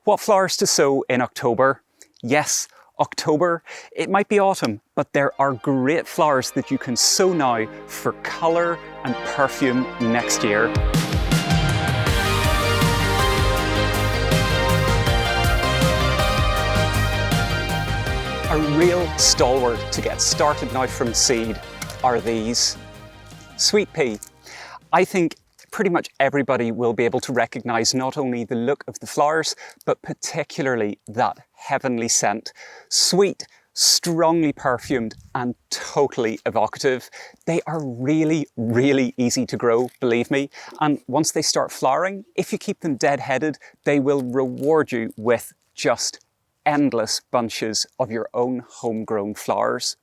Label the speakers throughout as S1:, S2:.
S1: What flowers to sow in October? Yes, October. It might be autumn, but there are great flowers that you can sow now for colour and perfume next year. A real stalwart to get started now from seed are these. Sweet pea. I think pretty much everybody will be able to recognise not only the look of the flowers, but particularly that heavenly scent. Sweet, strongly perfumed and totally evocative. They are really, really easy to grow, believe me. And once they start flowering, if you keep them dead-headed, they will reward you with just endless bunches of your own homegrown flowers.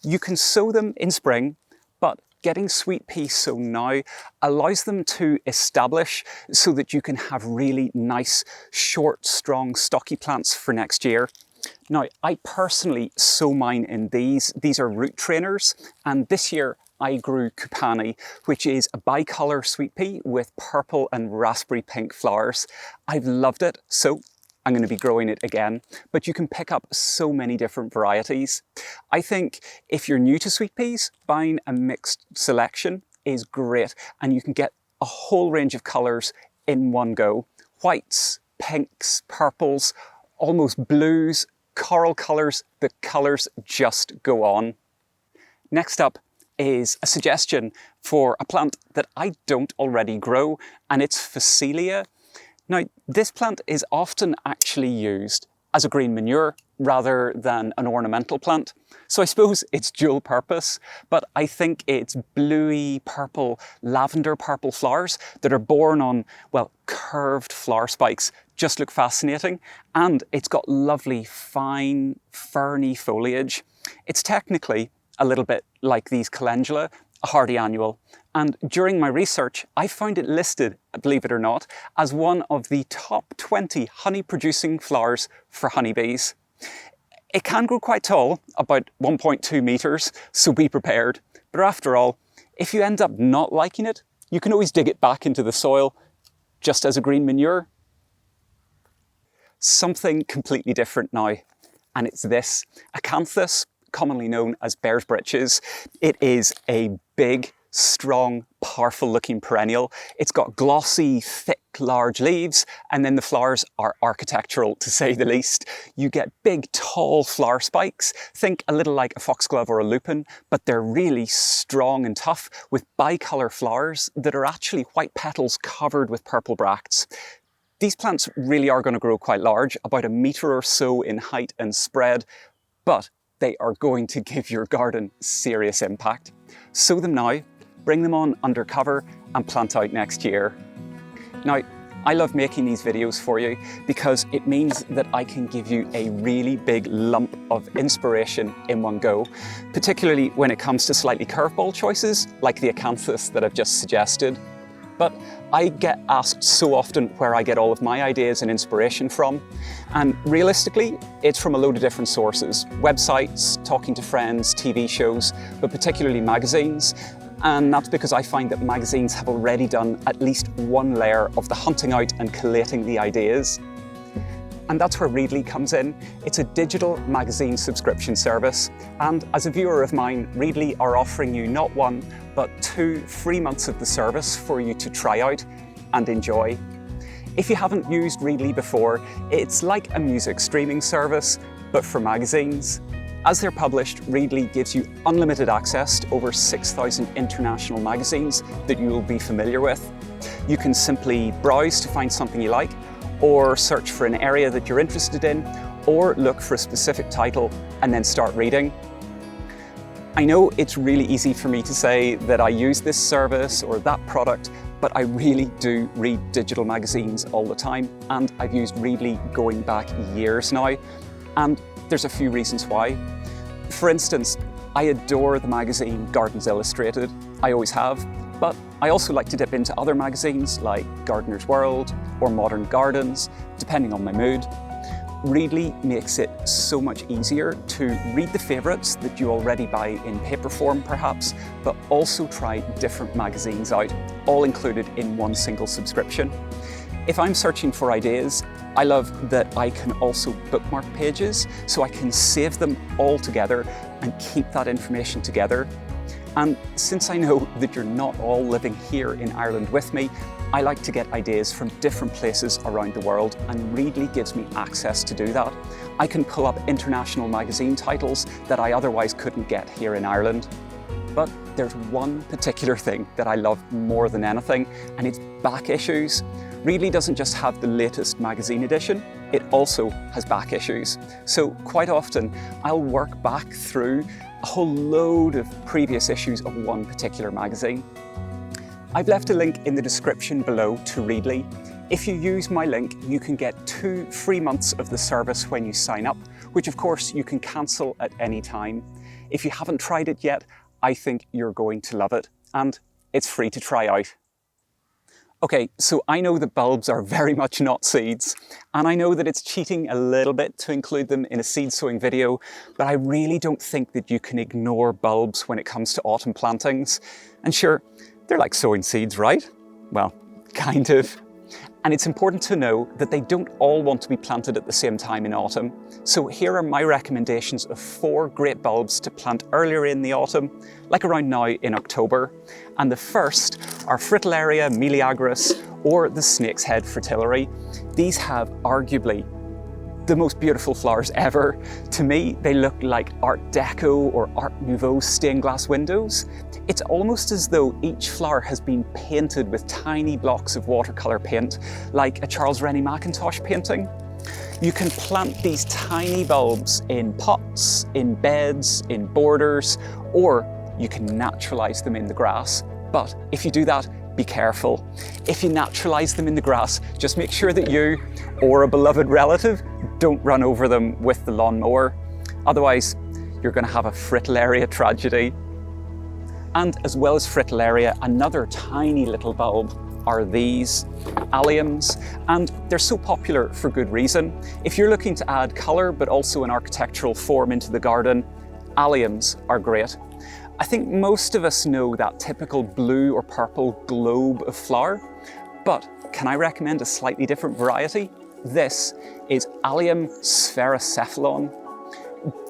S1: You can sow them in spring, but getting sweet pea sown now allows them to establish so that you can have really nice, short, strong, stocky plants for next year. Now, I personally sow mine in these. These are root trainers, and this year I grew Kupani, which is a bicolour sweet pea with purple and raspberry pink flowers. I've loved it, so I'm going to be growing it again, but you can pick up so many different varieties. I think if you're new to sweet peas, buying a mixed selection is great, and you can get a whole range of colours in one go. Whites, pinks, purples, almost blues, coral colours, the colours just go on. Next up is a suggestion for a plant that I don't already grow, and it's Phacelia. Now, this plant is often actually used as a green manure rather than an ornamental plant. So I suppose it's dual purpose, but I think its bluey purple, lavender purple flowers that are borne on, well, curved flower spikes just look fascinating. And it's got lovely, fine, ferny foliage. It's technically a little bit like these calendula, a hardy annual. And during my research, I found it listed, believe it or not, as one of the top 20 honey-producing flowers for honeybees. It can grow quite tall, about 1.2 metres, so be prepared. But after all, if you end up not liking it, you can always dig it back into the soil, just as a green manure. Something completely different now, and it's this. Acanthus, commonly known as bear's breeches. It is a big, strong, powerful looking perennial. It's got glossy, thick, large leaves, and then the flowers are architectural, to say the least. You get big, tall flower spikes. Think a little like a foxglove or a lupin, but they're really strong and tough with bicolour flowers that are actually white petals covered with purple bracts. These plants really are going to grow quite large, about 1 metre or so in height and spread, but they are going to give your garden serious impact. Sow them now, bring them on under cover and plant out next year. Now, I love making these videos for you because it means that I can give you a really big lump of inspiration in one go, particularly when it comes to slightly curveball choices like the Acanthus that I've just suggested. But I get asked so often where I get all of my ideas and inspiration from. And realistically, it's from a load of different sources. Websites, talking to friends, TV shows, but particularly magazines. And that's because I find that magazines have already done at least one layer of the hunting out and collating the ideas. And that's where Readly comes in. It's a digital magazine subscription service. And as a viewer of mine, Readly are offering you not 1, but 2 free months of the service for you to try out and enjoy. If you haven't used Readly before, it's like a music streaming service, but for magazines. As they're published, Readly gives you unlimited access to over 6,000 international magazines that you will be familiar with. You can simply browse to find something you like, or search for an area that you're interested in, or look for a specific title and then start reading. I know it's really easy for me to say that I use this service or that product, but I really do read digital magazines all the time, and I've used Readly going back years now, and there's a few reasons why. For instance, I adore the magazine Gardens Illustrated. I always have. But I also like to dip into other magazines like Gardener's World or Modern Gardens, depending on my mood. Readly makes it so much easier to read the favourites that you already buy in paper form perhaps, but also try different magazines out, all included in one single subscription. If I'm searching for ideas, I love that I can also bookmark pages, so I can save them all together and keep that information together. And since I know that you're not all living here in Ireland with me, I like to get ideas from different places around the world, and Readly gives me access to do that. I can pull up international magazine titles that I otherwise couldn't get here in Ireland. But there's one particular thing that I love more than anything, and it's back issues. Readly doesn't just have the latest magazine edition, it also has back issues. So quite often I'll work back through a whole load of previous issues of one particular magazine. I've left a link in the description below to Readly. If you use my link, you can get 2 free months of the service when you sign up, which of course you can cancel at any time. If you haven't tried it yet, I think you're going to love it, and it's free to try out. Okay, so I know that bulbs are very much not seeds, and I know that it's cheating a little bit to include them in a seed sowing video, but I really don't think that you can ignore bulbs when it comes to autumn plantings. And sure, they're like sowing seeds, right? Well, kind of. And it's important to know that they don't all want to be planted at the same time in autumn. So here are my recommendations of 4 great bulbs to plant earlier in the autumn, like around now in October. And the first are Fritillaria meleagris, or the snake's head fritillary. These have arguably the most beautiful flowers ever. To me, they look like Art Deco or Art Nouveau stained glass windows. It's almost as though each flower has been painted with tiny blocks of watercolour paint, like a Charles Rennie Mackintosh painting. You can plant these tiny bulbs in pots, in beds, in borders, or you can naturalise them in the grass. But if you do that, be careful. If you naturalise them in the grass, just make sure that you, or a beloved relative, don't run over them with the lawnmower. Otherwise, you're going to have a Fritillaria tragedy. And as well as Fritillaria, another tiny little bulb are these alliums, and they're so popular for good reason. If you're looking to add colour but also an architectural form into the garden, alliums are great. I think most of us know that typical blue or purple globe of flower, but can I recommend a slightly different variety? This is Allium Sphaerocephalon.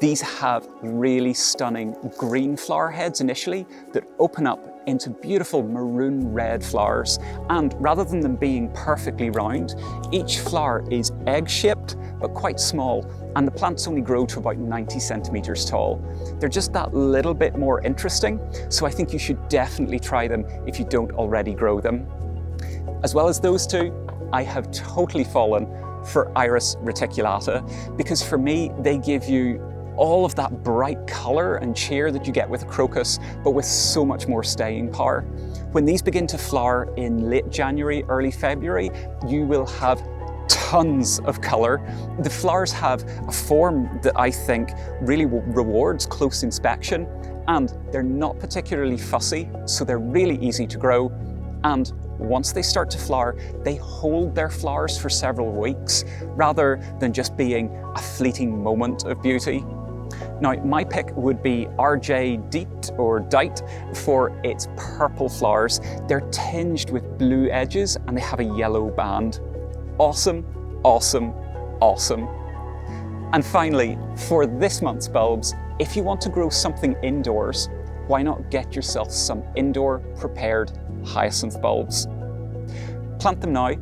S1: These have really stunning green flower heads initially that open up into beautiful maroon red flowers, and rather than them being perfectly round, each flower is egg-shaped but quite small, and the plants only grow to about 90 centimetres tall. They're just that little bit more interesting, so I think you should definitely try them if you don't already grow them. As well as those two, I have totally fallen for Iris reticulata, because for me, they give you all of that bright colour and cheer that you get with a crocus, but with so much more staying power. When these begin to flower in late January, early February, you will have tons of colour. The flowers have a form that I think really rewards close inspection, and they're not particularly fussy, so they're really easy to grow. And once they start to flower, they hold their flowers for several weeks, rather than just being a fleeting moment of beauty. Now, my pick would be RJ Diet or Dite for its purple flowers. They're tinged with blue edges and they have a yellow band. Awesome, awesome, awesome. And finally, for this month's bulbs, if you want to grow something indoors, why not get yourself some indoor prepared hyacinth bulbs? Plant them now,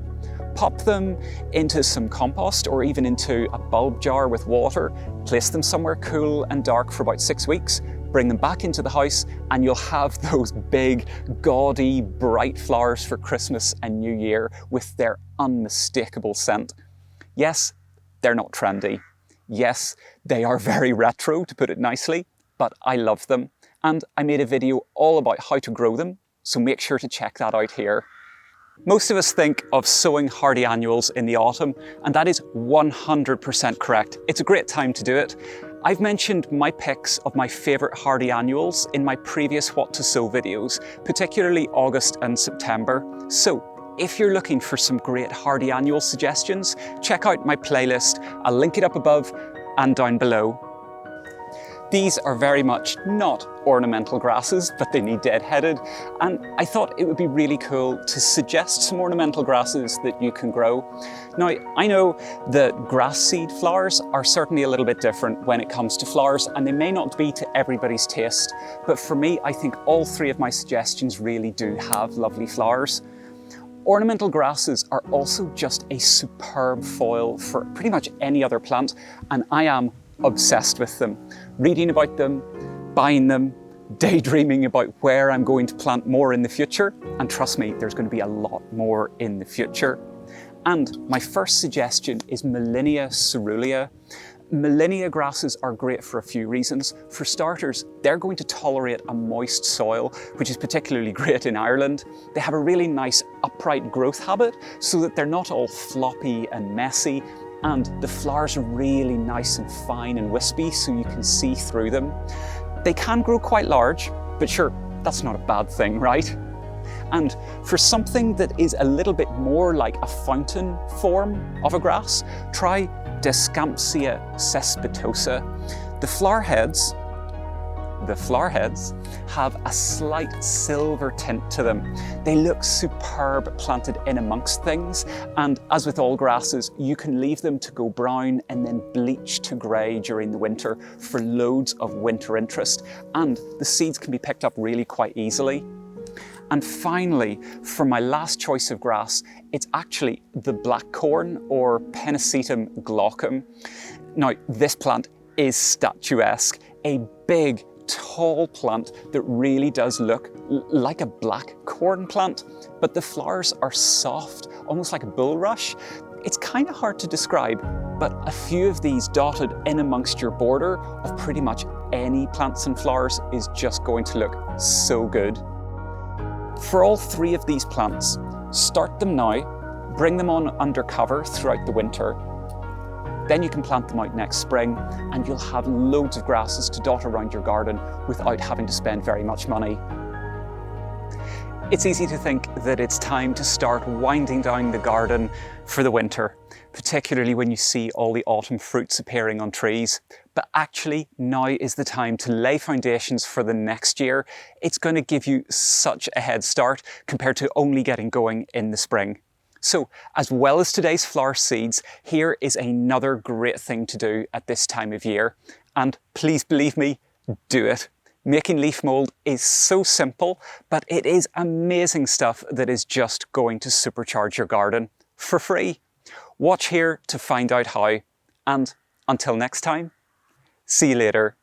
S1: pop them into some compost or even into a bulb jar with water, place them somewhere cool and dark for about 6 weeks, bring them back into the house, and you'll have those big, gaudy, bright flowers for Christmas and New Year with their unmistakable scent. Yes, they're not trendy. Yes, they are very retro, to put it nicely, but I love them. And I made a video all about how to grow them, so make sure to check that out here. Most of us think of sowing hardy annuals in the autumn, and that is 100% correct. It's a great time to do it. I've mentioned my picks of my favourite hardy annuals in my previous What to Sow videos, particularly August and September. So if you're looking for some great hardy annual suggestions, check out my playlist. I'll link it up above and down below. These are very much not ornamental grasses, but they need deadheaded. And I thought it would be really cool to suggest some ornamental grasses that you can grow. Now, I know that grass seed flowers are certainly a little bit different when it comes to flowers, and they may not be to everybody's taste. But for me, I think all three of my suggestions really do have lovely flowers. Ornamental grasses are also just a superb foil for pretty much any other plant, and I am obsessed with them. Reading about them, buying them, daydreaming about where I'm going to plant more in the future, and trust me, there's going to be a lot more in the future. And my first suggestion is Millennia Cerulea. Millennia grasses are great for a few reasons. For starters, they're going to tolerate a moist soil, which is particularly great in Ireland. They have a really nice upright growth habit so that they're not all floppy and messy, and the flowers are really nice and fine and wispy so you can see through them. They can grow quite large, but sure, that's not a bad thing, right? And for something that is a little bit more like a fountain form of a grass, try Descampsia cespitosa. The flower heads have a slight silver tint to them. They look superb planted in amongst things, and as with all grasses, you can leave them to go brown and then bleach to grey during the winter for loads of winter interest, and the seeds can be picked up really quite easily. And finally, for my last choice of grass, it's actually the blackcorn or Pennisetum glaucum. Now, this plant is statuesque, a big, tall plant that really does look like a black corn plant, but the flowers are soft, almost like a bulrush. It's kind of hard to describe, but a few of these dotted in amongst your border of pretty much any plants and flowers is just going to look so good. For all three of these plants, start them now, bring them on under cover throughout the winter. Then you can plant them out next spring and you'll have loads of grasses to dot around your garden without having to spend very much money. It's easy to think that it's time to start winding down the garden for the winter, particularly when you see all the autumn fruits appearing on trees. But actually, now is the time to lay foundations for the next year. It's going to give you such a head start compared to only getting going in the spring. So, as well as today's flower seeds, here is another great thing to do at this time of year. And please believe me, do it. Making leaf mould is so simple, but it is amazing stuff that is just going to supercharge your garden for free. Watch here to find out how. And until next time, see you later.